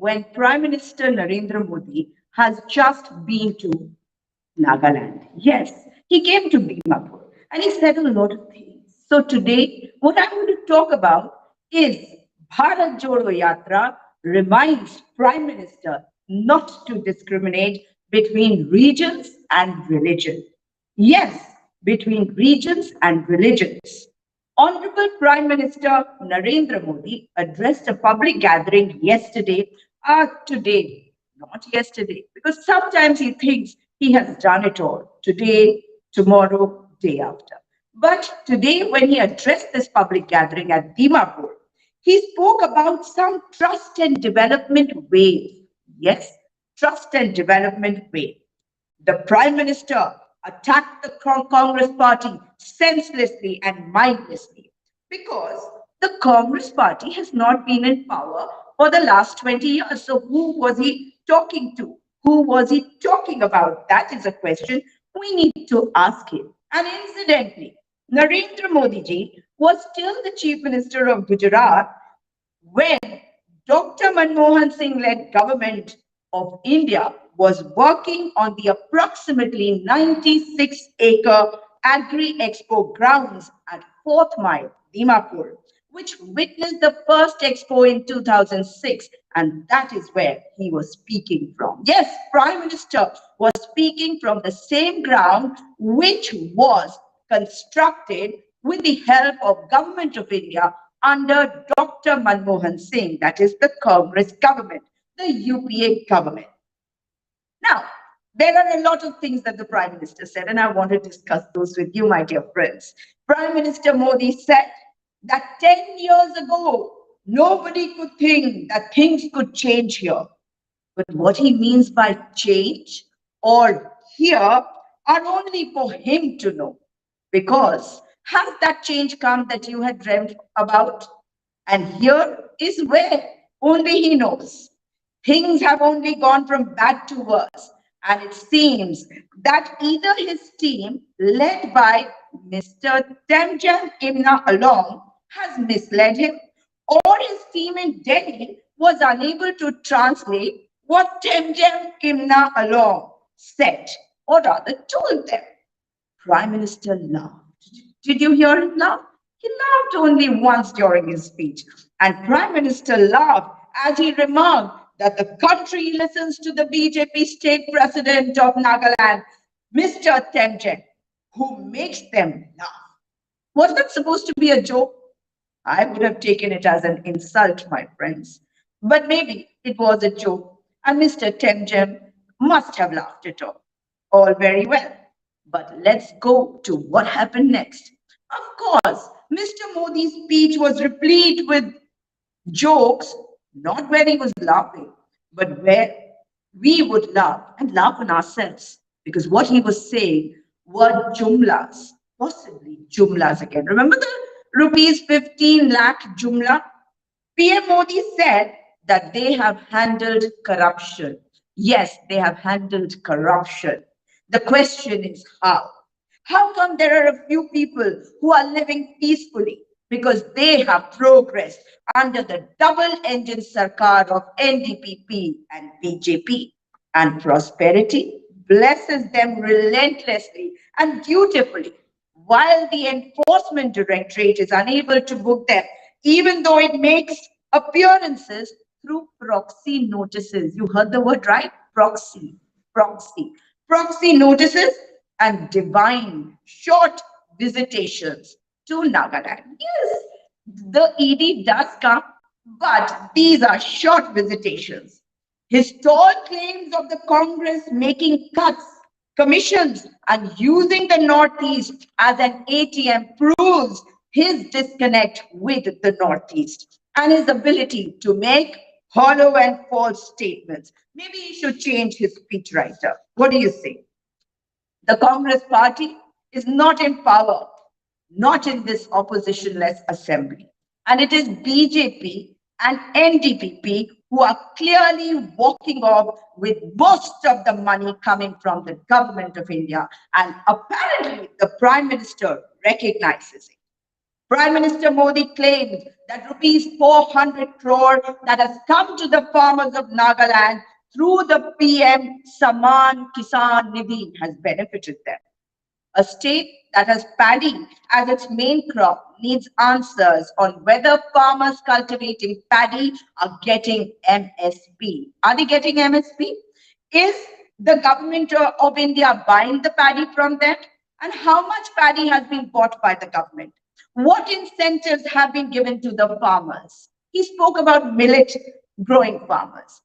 when Prime Minister Narendra Modi has just been to Nagaland. Yes, he came to Dimapur and he said a lot of things. So today, what I'm going to talk about is Bharat Jodo Yatra reminds Prime Minister not to discriminate between regions and religion. Yes, between regions and religions. Honorable Prime Minister Narendra Modi addressed a public gathering yesterday, today, not yesterday, because sometimes he thinks he has done it all today, tomorrow, day after. But today, when he addressed this public gathering at Dimapur, he spoke about some trust and development wave. Yes, trust and development wave. The Prime Minister attacked the Congress party senselessly and mindlessly because the Congress party has not been in power for the last 20 years. So, who was he talking to? Who was he talking about? That is a question we need to ask him. And incidentally, Narendra Modi ji was still the Chief Minister of Gujarat when Dr. Manmohan Singh led government of India was working on the approximately 96-acre Agri-Expo grounds at 4th Mile, Dimapur, which witnessed the first expo in 2006. And that is where he was speaking from. Yes, Prime Minister was speaking from the same ground which was constructed with the help of Government of India under Dr. Manmohan Singh, that is the Congress government, the UPA government. Now, there are a lot of things that the Prime Minister said, and I want to discuss those with you, my dear friends. Prime Minister Modi said that 10 years ago, nobody could think that things could change here. But what he means by change or here are only for him to know. Because has that change come that you had dreamt about? And here is where only he knows. Things have only gone from bad to worse. And it seems that either his team, led by Mr. Temjam Imna Along, has misled him, or his team in Delhi was unable to translate what Temjam Imna Along said, or rather told them. Prime Minister laughed. Did you hear him laugh? He laughed only once during his speech. And Prime Minister laughed as he remarked that the country listens to the BJP state president of Nagaland, Mr. Temjam, who makes them laugh. Was that supposed to be a joke? I would have taken it as an insult, my friends. But maybe it was a joke, and Mr. Temjam must have laughed it off. All very well. But let's go to what happened next. Of course, Mr. Modi's speech was replete with jokes, not where he was laughing, but where we would laugh and laugh on ourselves. Because what he was saying were jumlas, possibly jumlas again. Remember the rupees 15 lakh jumla? PM Modi said that they have handled corruption. Yes, they have handled corruption. The question is how? How come there are a few people who are living peacefully? Because they have progressed under the double-engine sarkar of NDPP and BJP. And prosperity blesses them relentlessly and dutifully, while the enforcement directorate is unable to book them, even though it makes appearances through proxy notices. You heard the word right? Proxy. Proxy notices and divine short visitations to Nagaland. Yes, the ED does come, but these are short visitations. His tall claims of the Congress making cuts, commissions, and using the Northeast as an ATM proves his disconnect with the Northeast and his ability to make hollow and false statements. Maybe he should change his speechwriter. What do you say? The Congress party is not in power, not in this oppositionless assembly. And it is BJP and NDPP who are clearly walking off with most of the money coming from the government of India. And apparently the Prime Minister recognizes it. Prime Minister Modi claimed that rupees 400 crore that has come to the farmers of Nagaland through the PM Saman Kisan Nidhi has benefited them. A state that has paddy as its main crop needs answers on whether farmers cultivating paddy are getting MSP. Are they getting MSP? Is the government of India buying the paddy from them? And how much paddy has been bought by the government? What incentives have been given to the farmers? He spoke about millet growing farmers.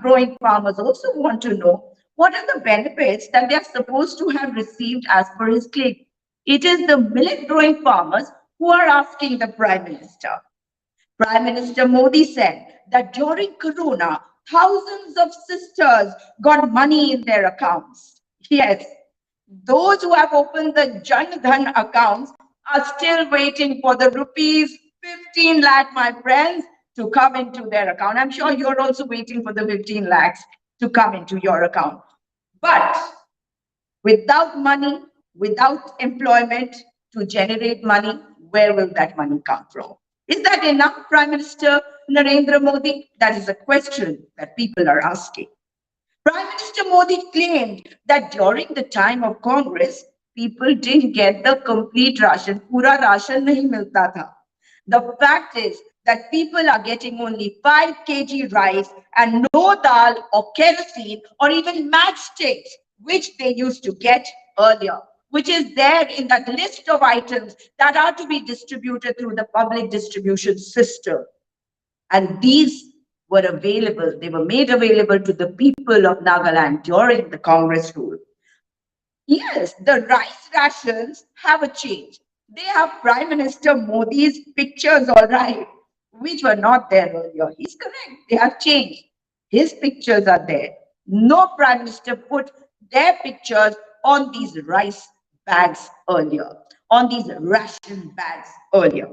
Growing farmers also want to know what are the benefits that they are supposed to have received as per his claim. It is the millet growing farmers who are asking the Prime Minister. Prime Minister Modi said that during Corona, thousands of sisters got money in their accounts. Yes, those who have opened the Jan Dhan accounts are still waiting for the rupees 15 lakh, my friends, to come into their account. I'm sure you're also waiting for the 15 lakhs to come into your account. But without money, without employment to generate money, where will that money come from? Is that enough, Prime Minister Narendra Modi? That is a question that people are asking. Prime Minister Modi claimed that during the time of Congress, people didn't get the complete ration. Pura ration nahi milta tha. The fact is that people are getting only 5 kg rice and no dal or kerosene or even matchsticks, which they used to get earlier, which is there in that list of items that are to be distributed through the public distribution system. And these were available, they were made available to the people of Nagaland during the Congress rule. Yes, the rice rations have a change. They have Prime Minister Modi's pictures, all right, which were not there earlier. He's correct, they have changed. His pictures are there. No Prime Minister put their pictures on these rice bags earlier, on these ration bags earlier.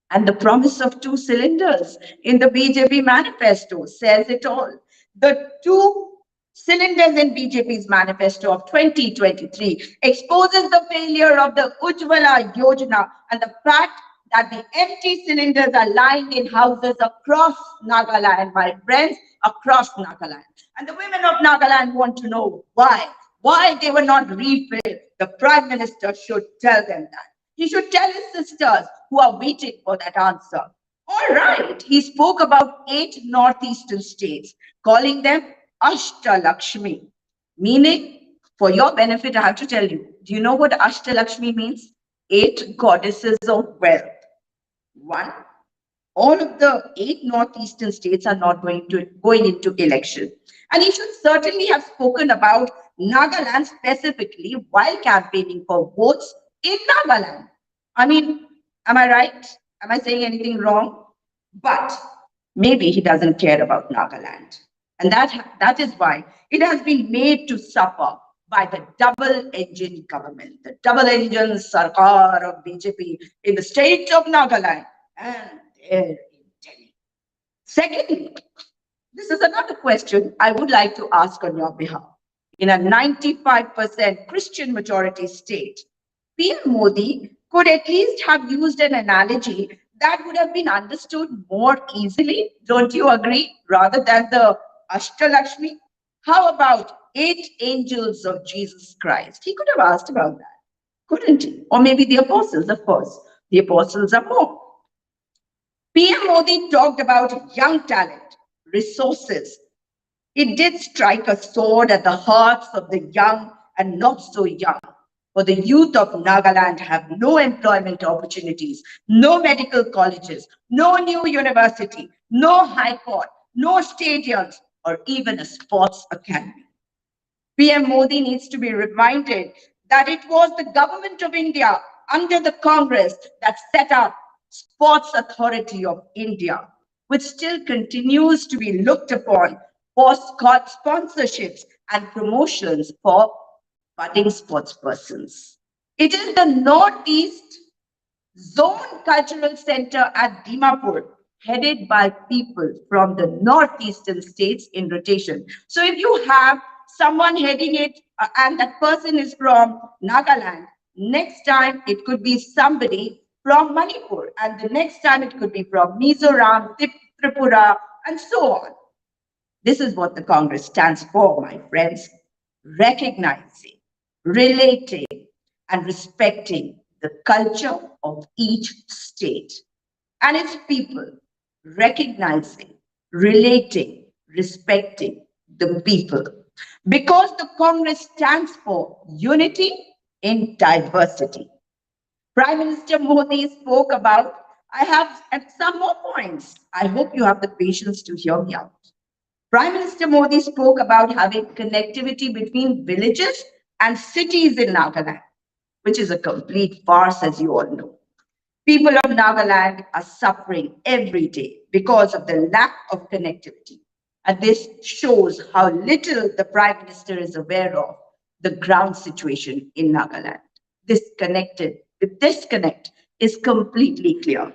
And the promise of 2 cylinders in the BJP manifesto says it all. The 2 cylinders in BJP's manifesto of 2023 exposes the failure of the Ujjwala Yojana and the fact that the empty cylinders are lying in houses across Nagaland, my friends, across Nagaland. And the women of Nagaland want to know why they were not refilled. The Prime Minister should tell them that. He should tell his sisters who are waiting for that answer. All right, he spoke about 8 northeastern states, calling them Ashtalakshmi, meaning, for your benefit, I have to tell you, do you know what Ashtalakshmi means? 8 goddesses of wealth. One, all of the 8 northeastern states are not going into election. And he should certainly have spoken about Nagaland specifically while campaigning for votes in Nagaland. I mean, am I right? Am I saying anything wrong? But maybe he doesn't care about Nagaland. And that is why it has been made to suffer by the double engine government, the double engine Sarkar of BJP in the state of Nagaland and there in Delhi. Secondly, this is another question I would like to ask on your behalf. In a 95% Christian majority state, PM Modi could at least have used an analogy that would have been understood more easily, don't you agree, rather than the Ashtalakshmi? How about 8 angels of Jesus Christ? He could have asked about that, couldn't he? Or maybe the apostles, of course. The apostles are more. PM Modi talked about young talent, resources. It did strike a sword at the hearts of the young and not so young. For the youth of Nagaland have no employment opportunities, no medical colleges, no new university, no high court, no stadiums, or even a sports academy. PM Modi needs to be reminded that it was the government of India under the Congress that set up Sports Authority of India, which still continues to be looked upon for sponsorships and promotions for budding sports persons. It is the Northeast Zone Cultural Center at Dimapur, headed by people from the northeastern states in rotation. So if you have someone heading it and that person is from Nagaland, next time it could be somebody from Manipur, and the next time it could be from Mizoram, Tripura, and so on. This is what the Congress stands for, my friends: recognizing, relating, and respecting the culture of each state and its people, recognizing, relating, respecting the people. Because the Congress stands for unity in diversity. Prime Minister Modi spoke about, I have some more points. I hope you have the patience to hear me out. Prime Minister Modi spoke about having connectivity between villages and cities in Nagaland, which is a complete farce, as you all know. People of Nagaland are suffering every day because of the lack of connectivity. And this shows how little the Prime Minister is aware of the ground situation in Nagaland. The disconnect is completely clear.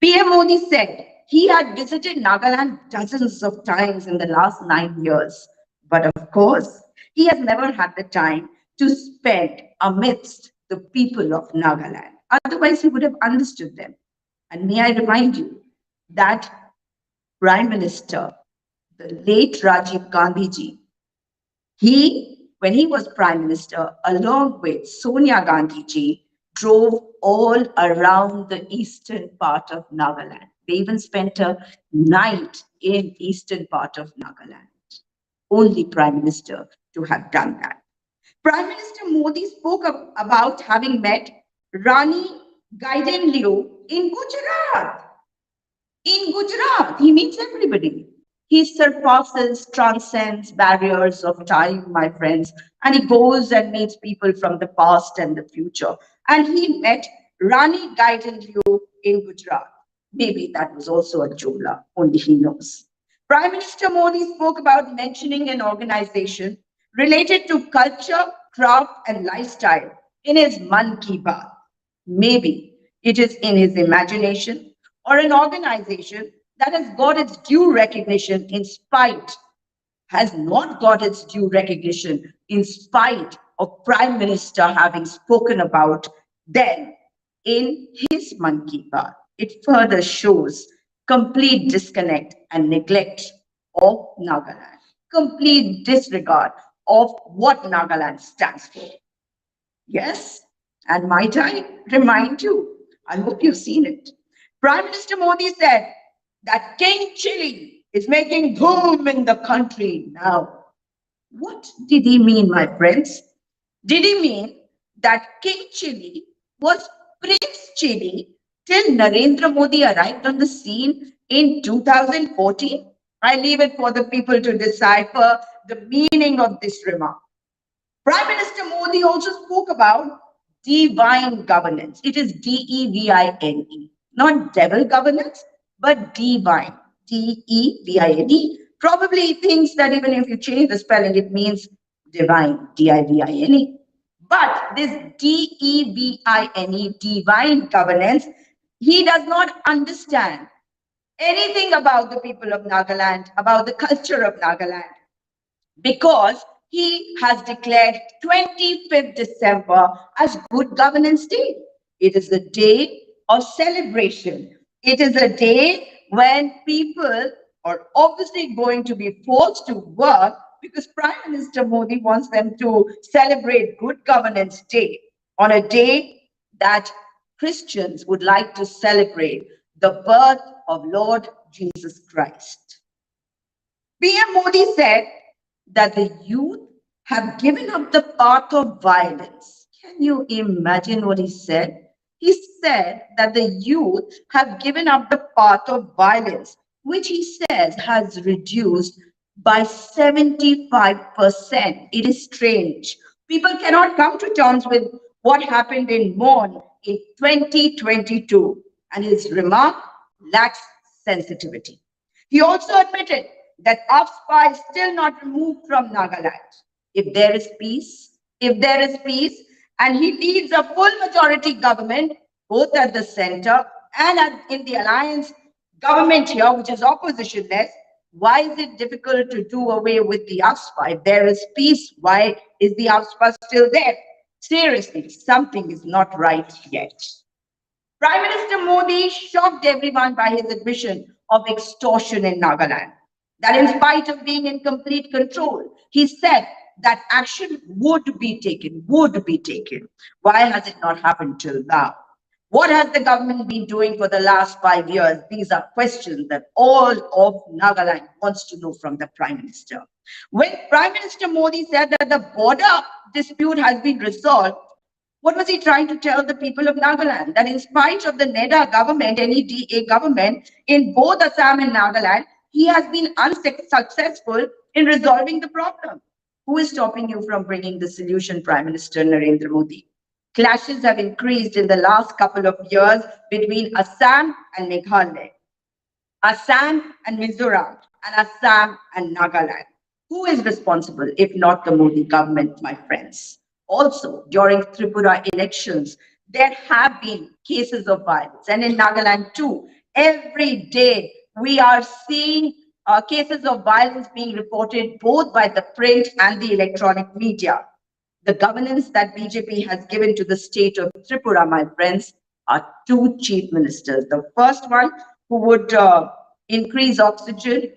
PM Modi said he had visited Nagaland dozens of times in the last 9 years. But of course, he has never had the time to spend amidst the people of Nagaland. Otherwise, he would have understood them. And may I remind you that Prime Minister, the late Rajiv Gandhi ji, when he was Prime Minister, along with Sonia Gandhi ji, drove all around the eastern part of Nagaland. They even spent a night in eastern part of Nagaland. Only Prime Minister to have done that. Prime Minister Modi spoke about having met Rani Gaiden in Gujarat. In Gujarat, he meets everybody. He surpasses, transcends barriers of time, my friends, and he goes and meets people from the past and the future. And he met Rani Gaiden in Gujarat. Maybe that was also a Jumla, only he knows. Prime Minister Modi spoke about mentioning an organization related to culture, craft, and lifestyle in his Man Ki Baat. Maybe it is in his imagination or an organization that has got its due recognition in spite, has not got its due recognition in spite of Prime Minister having spoken about them in his Man Ki Baat. It further shows complete disconnect and neglect of Nagaland, complete disregard of what Nagaland stands for. Yes, and might I remind you, I hope you've seen it. Prime Minister Modi said that King Chili is making boom in the country now. What did he mean, my friends? Did he mean that King Chili was Prince Chili till Narendra Modi arrived on the scene in 2014? I leave it for the people to decipher the meaning of this remark. Prime Minister Modi also spoke about divine governance. It is DEVINE, not devil governance, but divine, DEVINE. Probably he thinks that even if you change the spelling, it means divine, DIVINE. But this DEVINE, divine governance, he does not understand anything about the people of Nagaland, about the culture of Nagaland, because he has declared 25th December as Good Governance Day. It is a day of celebration. It is a day when people are obviously going to be forced to work because Prime Minister Modi wants them to celebrate Good Governance Day on a day that Christians would like to celebrate the birth of Lord Jesus Christ. PM Modi said that the youth have given up the path of violence. Can you imagine what he said? He said that the youth have given up the path of violence, which he says has reduced by 75%. It is strange. People cannot come to terms with what happened in Mon in 2022, and his remark lacks sensitivity. He also admitted that AFSPA is still not removed from Nagaland. If there is peace, and he leads a full majority government, both at the center and in the alliance government here, which is oppositionless, why is it difficult to do away with the AFSPA? If there is peace, why is the AFSPA still there? Seriously, something is not right yet. Prime Minister Modi shocked everyone by his admission of extortion in Nagaland. That in spite of being in complete control, he said that action would be taken, would be taken. Why has it not happened till now? What has the government been doing for the last 5 years? These are questions that all of Nagaland wants to know from the Prime Minister. When Prime Minister Modi said that the border dispute has been resolved, what was he trying to tell the people of Nagaland? That in spite of the NEDA government, NEDA government in both Assam and Nagaland, he has been unsuccessful in resolving the problem. Who is stopping you from bringing the solution, Prime Minister Narendra Modi? Clashes have increased in the last couple of years between Assam and Meghalaya, Assam and Mizoram, and Assam and Nagaland. Who is responsible if not the Modi government, my friends? Also, during Tripura elections, there have been cases of violence, and in Nagaland too. Every day we are seeing cases of violence being reported both by the print and the electronic media. The governance that BJP has given to the state of Tripura, my friends, are two chief ministers. The first one, who would increase oxygen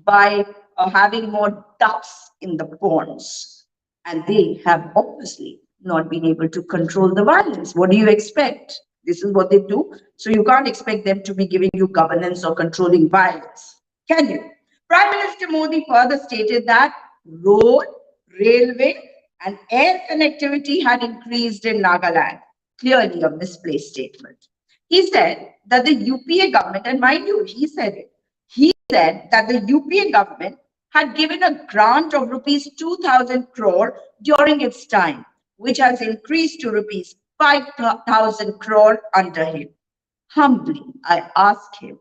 by having more ducks in the ponds. And they have obviously not been able to control the violence. What do you expect? This is what they do. So you can't expect them to be giving you governance or controlling violence, can you? Prime Minister Modi further stated that road, railway, and air connectivity had increased in Nagaland. Clearly a misplaced statement. He said that the UPA government, and mind you, he said that the UPA government had given a grant of rupees 2,000 crore during its time, which has increased to rupees 5,000 crore under him. Humbly, I ask him,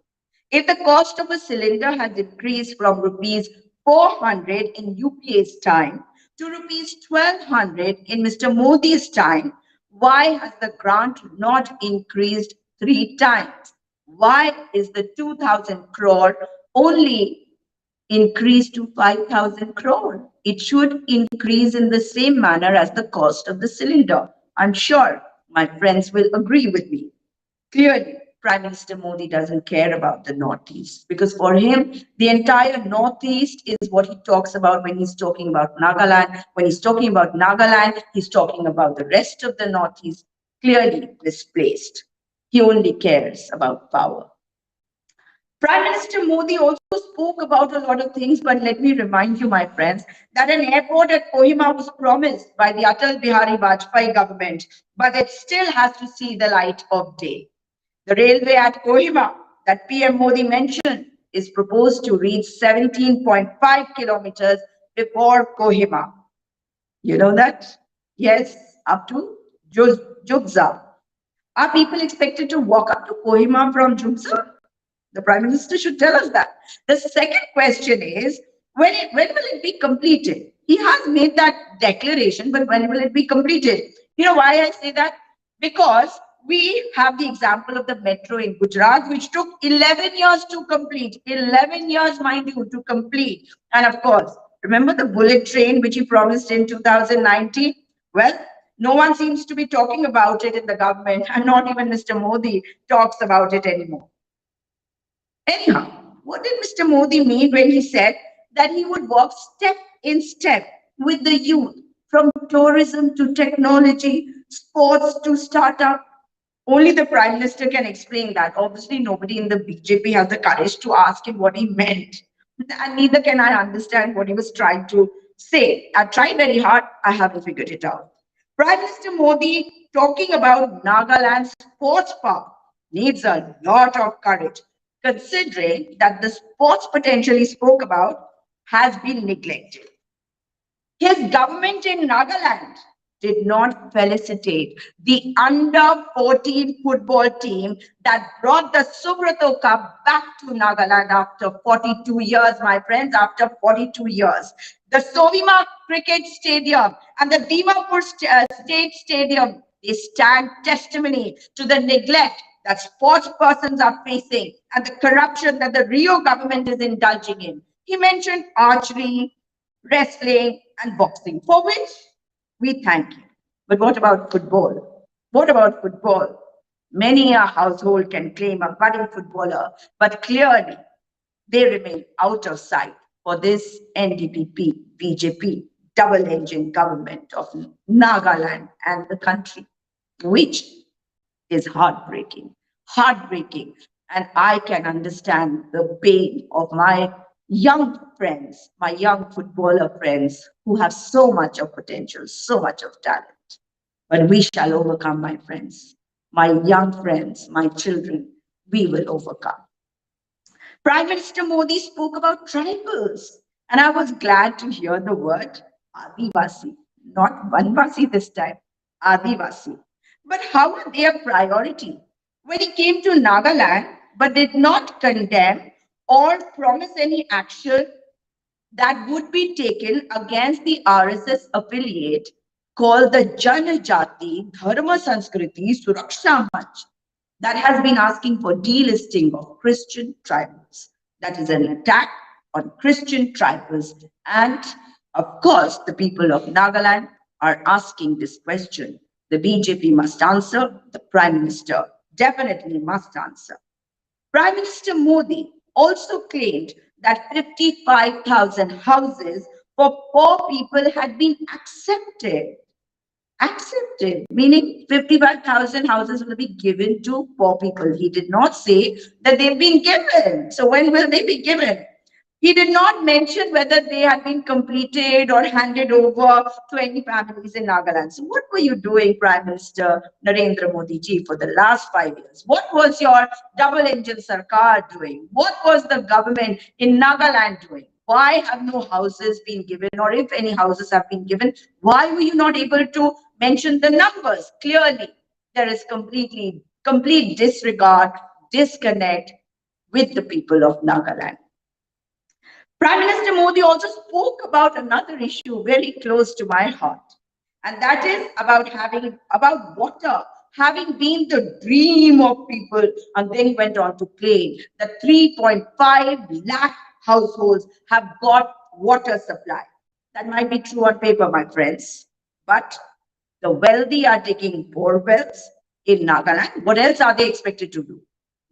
if the cost of a cylinder has increased from rupees 400 in UPA's time to rupees 1,200 in Mr. Modi's time, why has the grant not increased 3 times? Why is the 2,000 crore only increased to 5,000 crore? It should increase in the same manner as the cost of the cylinder. I'm sure my friends will agree with me. Clearly, Prime Minister Modi doesn't care about the Northeast, because for him, the entire Northeast is what he talks about when he's talking about Nagaland. When he's talking about Nagaland, he's talking about the rest of the Northeast. Clearly misplaced. He only cares about power. Prime Minister Modi also spoke about a lot of things, but let me remind you, my friends, that an airport at Kohima was promised by the Atal Bihari Vajpayee government, but it still has to see the light of day. The railway at Kohima that PM Modi mentioned is proposed to reach 17.5 kilometers before Kohima. You know that? Yes, up to Jugza. Are people expected to walk up to Kohima from Jugza? The Prime Minister should tell us that. The second question is, when will it be completed? He has made that declaration, but when will it be completed? You know why I say that? Because we have the example of the metro in Gujarat, which took 11 years to complete. 11 years, mind you, to complete. And of course, remember the bullet train, which he promised in 2019? Well, no one seems to be talking about it in the government, and not even Mr. Modi talks about it anymore. Anyhow, what did Mr. Modi mean when he said that he would walk step in step with the youth, from tourism to technology, sports to startup? Only the Prime Minister can explain that. Obviously, nobody in the BJP has the courage to ask him what he meant. And neither can I understand what he was trying to say. I've tried very hard, I haven't figured it out. Prime Minister Modi talking about Nagaland Sports Park needs a lot of courage, considering that the sports potential he spoke about has been neglected. His government in Nagaland did not felicitate the under 14 football team that brought the Subrato Cup back to Nagaland after 42 years, my friends, after 42 years. The Sovima Cricket Stadium and the Dimapur State Stadium, they stand testimony to the neglect that sports persons are facing and the corruption that the Rio government is indulging in. He mentioned archery, wrestling, and boxing, for which we thank you. But what about football? What about football? Many a household can claim a budding footballer, but clearly they remain out of sight for this NDPP BJP double engine government of Nagaland and the country, which is heartbreaking. Heartbreaking. And I can understand the pain of my young friends, my young footballer friends who have so much of potential, so much of talent. But we shall overcome, my friends. My young friends, my children, we will overcome. Prime Minister Modi spoke about tribals, and I was glad to hear the word Adivasi, not Vanvasi this time, Adivasi. But how are they a priority? When he came to Nagaland, but did not condemn or promise any action that would be taken against the RSS affiliate called the Janajati Dharma Sanskriti Suraksha Manch that has been asking for delisting of Christian tribals. That is an attack on Christian tribals. And of course, the people of Nagaland are asking this question. The BJP must answer, the Prime Minister definitely must answer. Prime Minister Modi also claimed that 55,000 houses for poor people had been accepted. Accepted, meaning 55,000 houses will be given to poor people. He did not say that they've been given. So when will they be given? He did not mention whether they had been completed or handed over to any families in Nagaland. So what were you doing, Prime Minister Narendra Modi ji, for the last 5 years? What was your double engine Sarkar doing? What was the government in Nagaland doing? Why have no houses been given, or if any houses have been given, why were you not able to mention the numbers? Clearly, there is complete disregard, disconnect with the people of Nagaland. Prime Minister Modi also spoke about another issue very close to my heart, and that is about water having been the dream of people, and then went on to claim that 3.5 lakh households have got water supply. That might be true on paper, my friends, but the wealthy are digging bore wells in Nagaland. What else are they expected to do?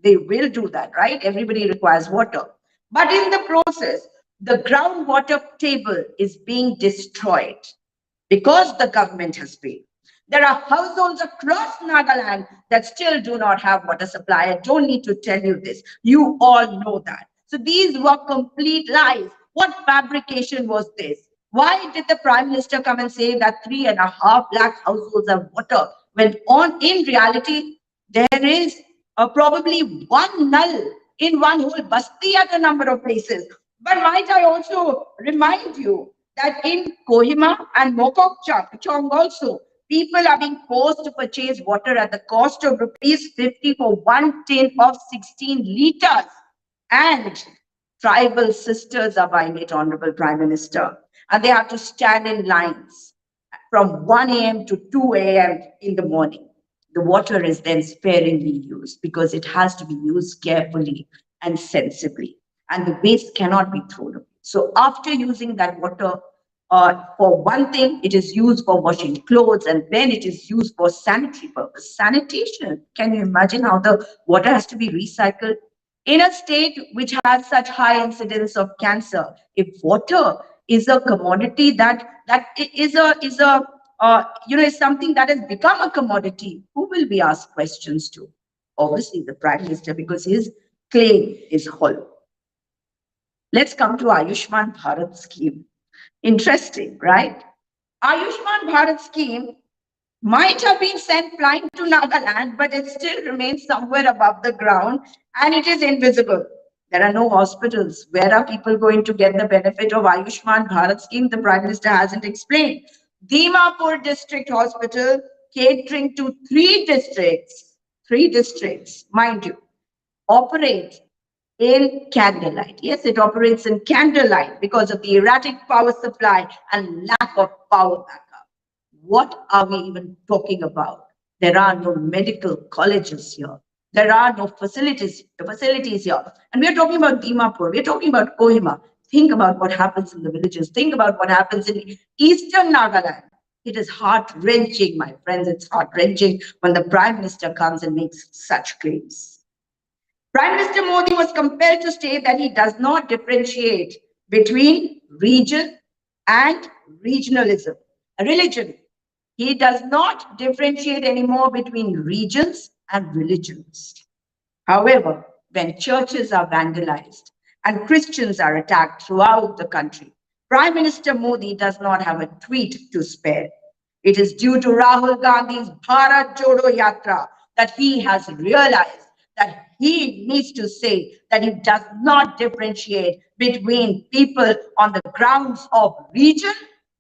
They will do that, right? Everybody requires water. But in the process, the groundwater table is being destroyed because the government has failed. There are households across Nagaland that still do not have water supply. I don't need to tell you this. You all know that. So these were complete lies. What fabrication was this? Why did the Prime Minister come and say that 3.5 lakh households have water when in reality there is probably one null in one whole basti at a number of places? But might I also remind you that in Kohima and Mokokchung also, people are being forced to purchase water at the cost of rupees 50 for one tin of 16 liters. And tribal sisters are buying it, Honorable Prime Minister. And they have to stand in lines from 1 a.m. to 2 a.m. in the morning. The water is then sparingly used because it has to be used carefully and sensibly. And the waste cannot be thrown away. So after using that water, for one thing, it is used for washing clothes, and then it is used for sanitary purpose. Sanitation. Can you imagine how the water has to be recycled? In a state which has such high incidence of cancer, if water is a commodity is something that has become a commodity, who will be asked questions to? Obviously, the Prime Minister, because his claim is hollow. Let's come to Ayushman Bharat scheme. Interesting, right? Ayushman Bharat scheme might have been sent flying to Nagaland, but it still remains somewhere above the ground and it is invisible. There are no hospitals. Where are people going to get the benefit of Ayushman Bharat scheme? The Prime Minister hasn't explained. Dimapur District Hospital, catering to three districts, mind you, operates in candlelight. Yes, it operates in candlelight because of the erratic power supply and lack of power backup. What are we even talking about? There are no medical colleges here. There are no facilities here. And we're talking about Dimapur. We're talking about Kohima. Think about what happens in the villages. Think about what happens in eastern Nagaland. It is heart-wrenching, my friends. It's heart-wrenching when the Prime Minister comes and makes such claims. Prime Minister Modi was compelled to state that he does not differentiate between region and regionalism, religion. He does not differentiate anymore between regions and religions. However, when churches are vandalized and Christians are attacked throughout the country, Prime Minister Modi does not have a tweet to spare. It is due to Rahul Gandhi's Bharat Jodo Yatra that he has realized that he needs to say that he does not differentiate between people on the grounds of region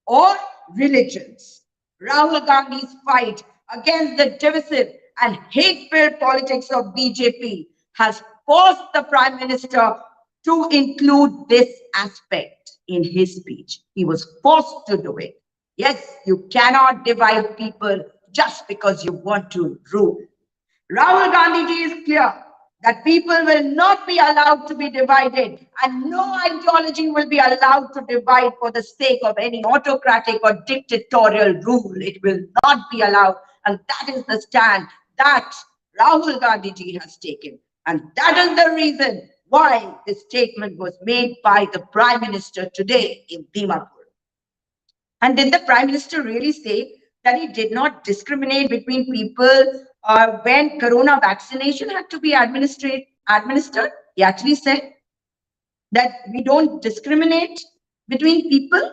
or religions. Rahul Gandhi's fight against the divisive and hate-filled politics of BJP has forced the Prime Minister to include this aspect in his speech. He was forced to do it. Yes, you cannot divide people just because you want to rule. Rahul Gandhiji is clear that people will not be allowed to be divided and no ideology will be allowed to divide for the sake of any autocratic or dictatorial rule. It will not be allowed. And that is the stand that Rahul Gandhiji has taken. And that is the reason why this statement was made by the Prime Minister today in Dimapur. And did the Prime Minister really say that he did not discriminate between people when corona vaccination had to be administered? He actually said that we don't discriminate between people.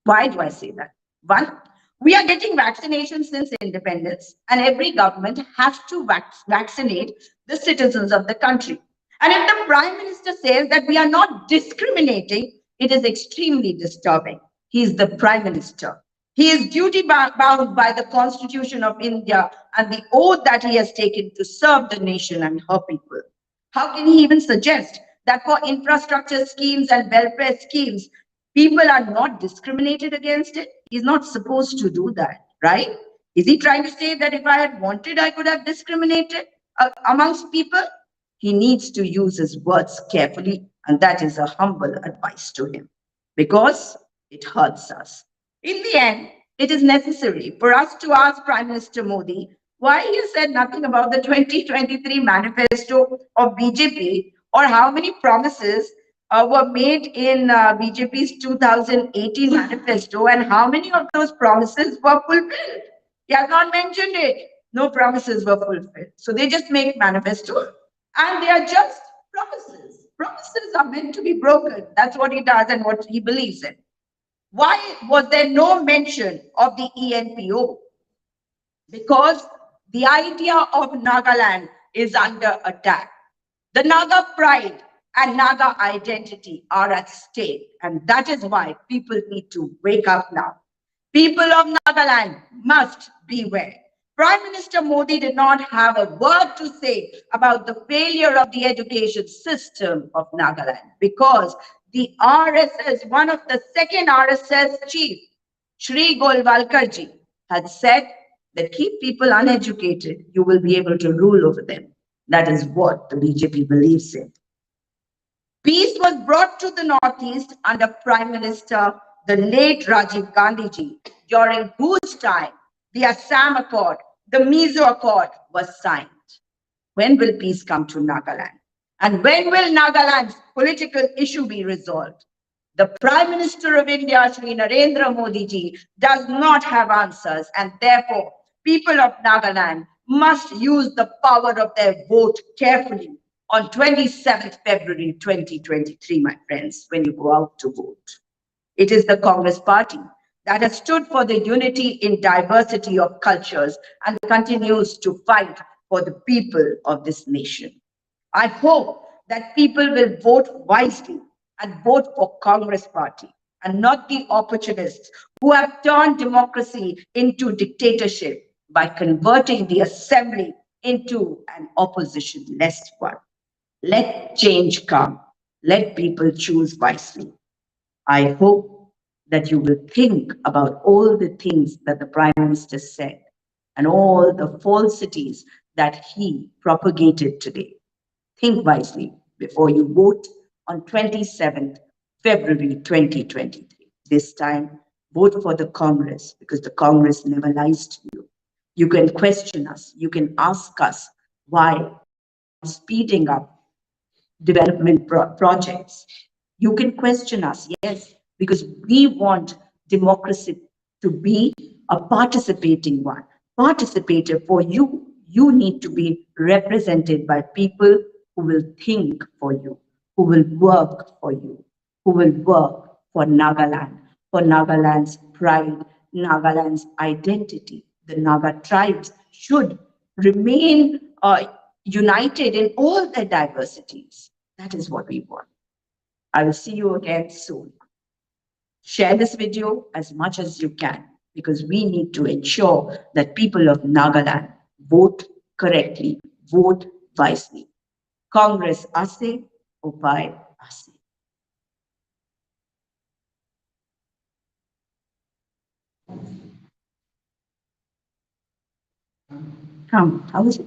Why do I say that? One, we are getting vaccinations since independence, and every government has to vaccinate the citizens of the country. And if the Prime Minister says that we are not discriminating, it is extremely disturbing. He is the Prime Minister. He is duty bound by the Constitution of India and the oath that he has taken to serve the nation and her people. How can he even suggest that for infrastructure schemes and welfare schemes, people are not discriminated against it? He's not supposed to do that, right? Is he trying to say that if I had wanted, I could have discriminated amongst people? He needs to use his words carefully, and that is a humble advice to him, because it hurts us. In the end, it is necessary for us to ask Prime Minister Modi why he has said nothing about the 2023 manifesto of BJP, or how many promises were made in BJP's 2018 manifesto, and how many of those promises were fulfilled. He has not mentioned it. No promises were fulfilled. So they just make manifesto and they are just promises. Promises are meant to be broken. That's what he does and what he believes in. Why was there no mention of the ENPO? Because the idea of Nagaland is under attack. The Naga pride and Naga identity are at stake, and that is why people need to wake up now. People of Nagaland must beware. Prime Minister Modi did not have a word to say about the failure of the education system of Nagaland, because the RSS, one of the second RSS chief, Shri Golwalkarji, had said that keep people uneducated, you will be able to rule over them. That is what the BJP believes in. Peace was brought to the Northeast under Prime Minister, the late Rajiv Gandhiji, during whose time the Assam Accord, the Mizo Accord was signed. When will peace come to Nagaland? And when will Nagaland's political issue be resolved? The Prime Minister of India, Shri Narendra Modi ji, does not have answers, and therefore people of Nagaland must use the power of their vote carefully on 27th February 2023, my friends, when you go out to vote. It is the Congress Party that has stood for the unity in diversity of cultures and continues to fight for the people of this nation. I hope that people will vote wisely and vote for Congress Party and not the opportunists who have turned democracy into dictatorship by converting the assembly into an opposition-less one. Let change come. Let people choose wisely. I hope that you will think about all the things that the Prime Minister said and all the falsities that he propagated today. Think wisely before you vote on 27th February 2023. This time, vote for the Congress because the Congress never lies to you. You can question us. You can ask us why speeding up development projects. You can question us, yes, because we want democracy to be a participating one. Participator for you, you need to be represented by people who will think for you, who will work for you, who will work for Nagaland's pride, Nagaland's identity. The Naga tribes should remain united in all their diversities. That is what we want. I will see you again soon. Share this video as much as you can because we need to ensure that people of Nagaland vote correctly, vote wisely. Congress Ase, Upai Ase. How is it?